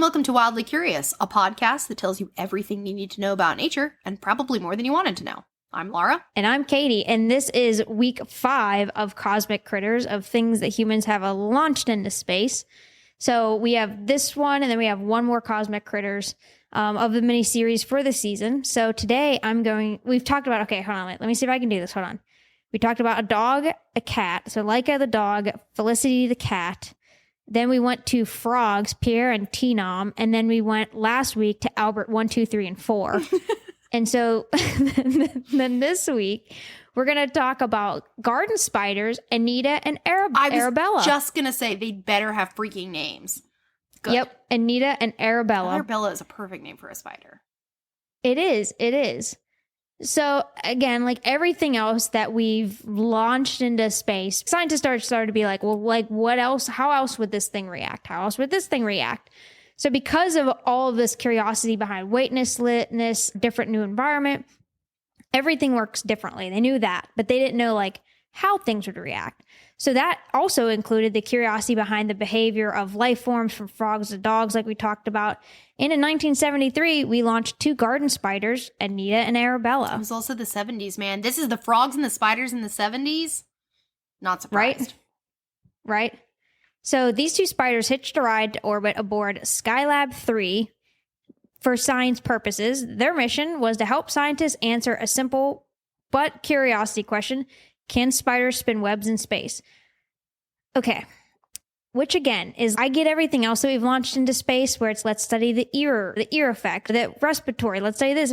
and welcome to Wildly Curious, a podcast that tells you everything you need to know about nature and probably more than you wanted to know. I'm Laura. And I'm Katy, and this is week 5 of Cosmic Critters, of things that humans have launched into space. So we have this one, and then we have one more Cosmic Critters of the mini-series for the season. So today we've talked about, okay, hold on, let me see if I can do this, hold on. We talked about a dog, a cat, so Laika the dog, Felicity the cat. Then we went to frogs, Pierre and Teenom, and then we went last week to Albert 1, 2, 3, and 4. And so then this week, we're going to talk about garden spiders, Anita and Arabella. I was just going to say, they'd better have freaking names. Good. Yep, Anita and Arabella. Arabella is a perfect name for a spider. It is. So again, like everything else that we've launched into space, scientists started to be like, well, like what else? How else would this thing react? How else would this thing react? So because of all of this curiosity behind weightlessness, different new environment, everything works differently. They knew that, but they didn't know like how things would react. So that also included the curiosity behind the behavior of life forms from frogs to dogs, like we talked about. And in 1973, we launched 2 garden spiders, Anita and Arabella. It was also the 70s, man. This is the frogs and the spiders in the 70s. Not surprised. Right. So these 2 spiders hitched a ride to orbit aboard Skylab 3 for science purposes. Their mission was to help scientists answer a simple but curiosity question: can spiders spin webs in space? Okay. Which again is, I get everything else that we've launched into space where it's let's study the ear effect, the respiratory, let's study this.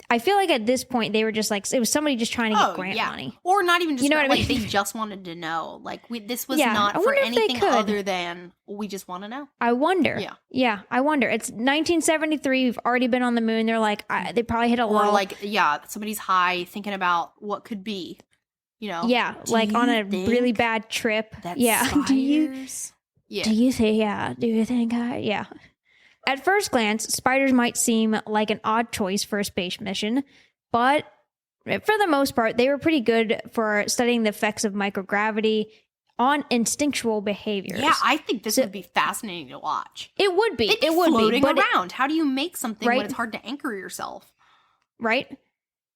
I feel like at this point they were just like, it was somebody just trying to get grant money. Or not even just, you know what I mean? They just wanted to know. Like, this was not for anything other than, we just want to know. I wonder. Yeah, I wonder. It's 1973. We've already been on the moon. They're like, they probably hit a lull. Or like, somebody's high thinking about what could be. You know, like on a really bad trip. Spiders? Do you think? At first glance, spiders might seem like an odd choice for a space mission, but for the most part, they were pretty good for studying the effects of microgravity on instinctual behaviors. Yeah, I think this would be fascinating to watch. It would be. It would be floating around. How do you make something when it's hard to anchor yourself? Right.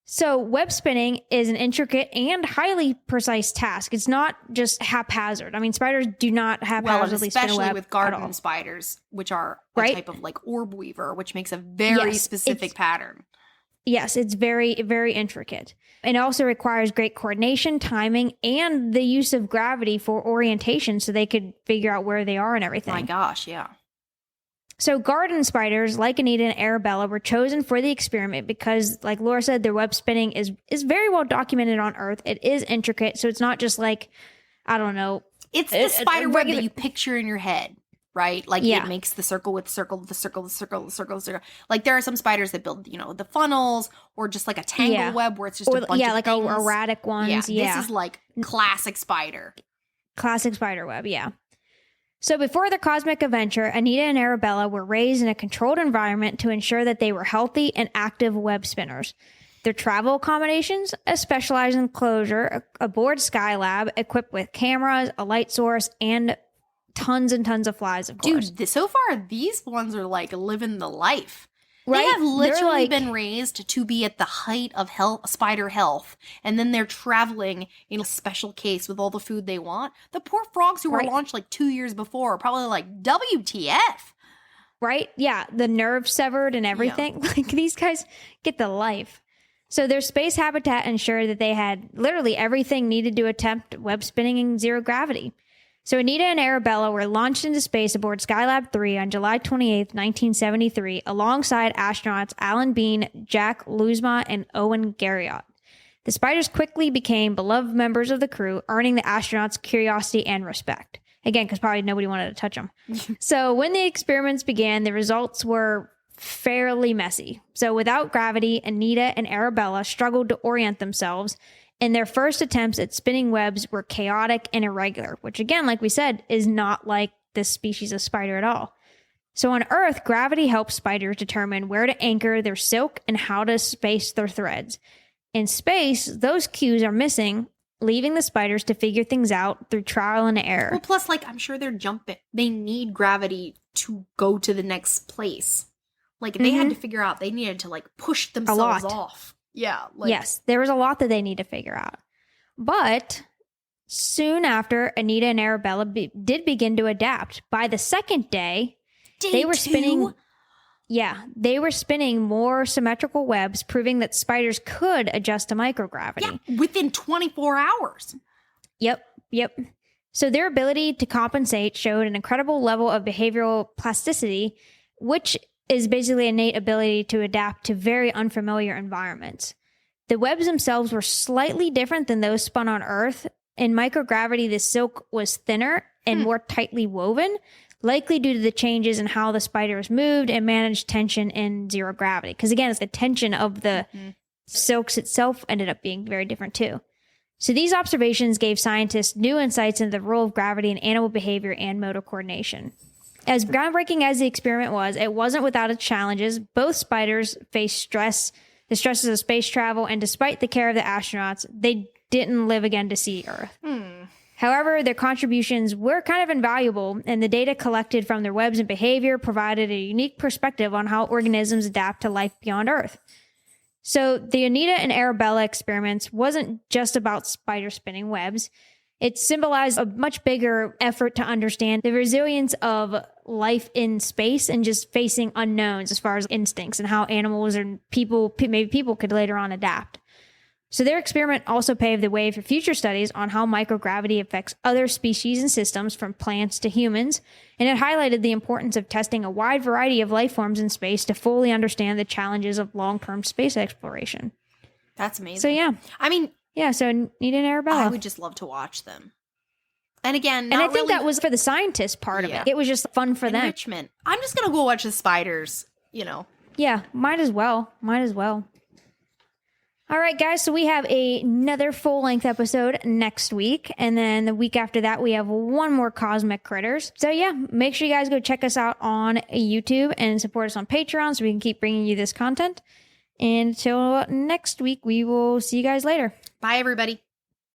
So web spinning is an intricate and highly precise task. It's not just haphazard. I mean, spiders do not haphazardly spin a web. Especially with garden spiders, which are a type of like orb weaver, which makes a very specific pattern. Yes, it's very, very intricate. And it also requires great coordination, timing, and the use of gravity for orientation so they could figure out where they are and everything. My gosh, yeah. So garden spiders, like Anita and Arabella, were chosen for the experiment because, like Laura said, their web spinning is very well documented on Earth. It is intricate, so it's not just like, I don't know. It's the spider web that you picture in your head, right? Like it makes the circle with the circle. Like there are some spiders that build, the funnels, or just like a tangle web where it's just a bunch of things. Like erratic ones. Yeah, this is like classic spider. Classic spider web, yeah. So before the cosmic adventure, Anita and Arabella were raised in a controlled environment to ensure that they were healthy and active web spinners. Their travel accommodations, a specialized enclosure aboard Skylab, equipped with cameras, a light source, and tons and tons of flies, of course. Dude, so far, these ones are like living the life. Right? They have literally been raised to be at the height of spider health, and then they're traveling in a special case with all the food they want. The poor frogs who were launched like 2 years before are probably like, WTF? Right? Yeah, the nerve severed and everything. Yeah. Like, these guys get the life. So their space habitat ensured that they had literally everything needed to attempt web spinning in zero gravity. So Anita and Arabella were launched into space aboard Skylab 3 on July 28, 1973, alongside astronauts Alan Bean, Jack Luzma, and Owen Garriott. The spiders quickly became beloved members of the crew, earning the astronauts' curiosity and respect. Again, because probably nobody wanted to touch them. So when the experiments began, the results were fairly messy. So without gravity, Anita and Arabella struggled to orient themselves, and their first attempts at spinning webs were chaotic and irregular, which again, like we said, is not like this species of spider at all. So on Earth, gravity helps spiders determine where to anchor their silk and how to space their threads. In space, those cues are missing, leaving the spiders to figure things out through trial and error. Well, plus, like, I'm sure they're jumping. They need gravity to go to the next place. Like, they had to figure out, they needed to, like, push themselves off. Yeah. Like, yes, there was a lot that they need to figure out. But soon after, Anita and Arabella did begin to adapt. By the second day, they were spinning... Yeah, they were spinning more symmetrical webs, proving that spiders could adjust to microgravity. Yeah, within 24 hours. Yep. So their ability to compensate showed an incredible level of behavioral plasticity, which is basically innate ability to adapt to very unfamiliar environments. The webs themselves were slightly different than those spun on Earth. In microgravity, the silk was thinner and more tightly woven, likely due to the changes in how the spiders moved and managed tension in zero gravity. Because again, it's the tension of the silks itself ended up being very different too. So these observations gave scientists new insights into the role of gravity in animal behavior and motor coordination. As groundbreaking as the experiment was, it wasn't without its challenges. Both spiders faced the stresses of space travel, and despite the care of the astronauts, they didn't live again to see Earth. However, their contributions were kind of invaluable, and the data collected from their webs and behavior provided a unique perspective on how organisms adapt to life beyond Earth. So the Anita and Arabella experiments wasn't just about spider spinning webs. It symbolized a much bigger effort to understand the resilience of life in space and just facing unknowns as far as instincts and how animals and maybe people could later on adapt. So their experiment also paved the way for future studies on how microgravity affects other species and systems from plants to humans, and it highlighted the importance of testing a wide variety of life forms in space to fully understand the challenges of long-term space exploration. That's amazing. So yeah. I mean... Yeah, so Anita and Arabella. I would just love to watch them. And again, and I think that was for the scientist part of it. It was just fun for them. Enrichment. I'm just going to go watch the spiders, you know. Yeah, might as well. All right, guys, so we have another full-length episode next week, and then the week after that, we have one more Cosmic Critters. So yeah, make sure you guys go check us out on YouTube and support us on Patreon so we can keep bringing you this content. And until next week, we will see you guys later. Bye, everybody.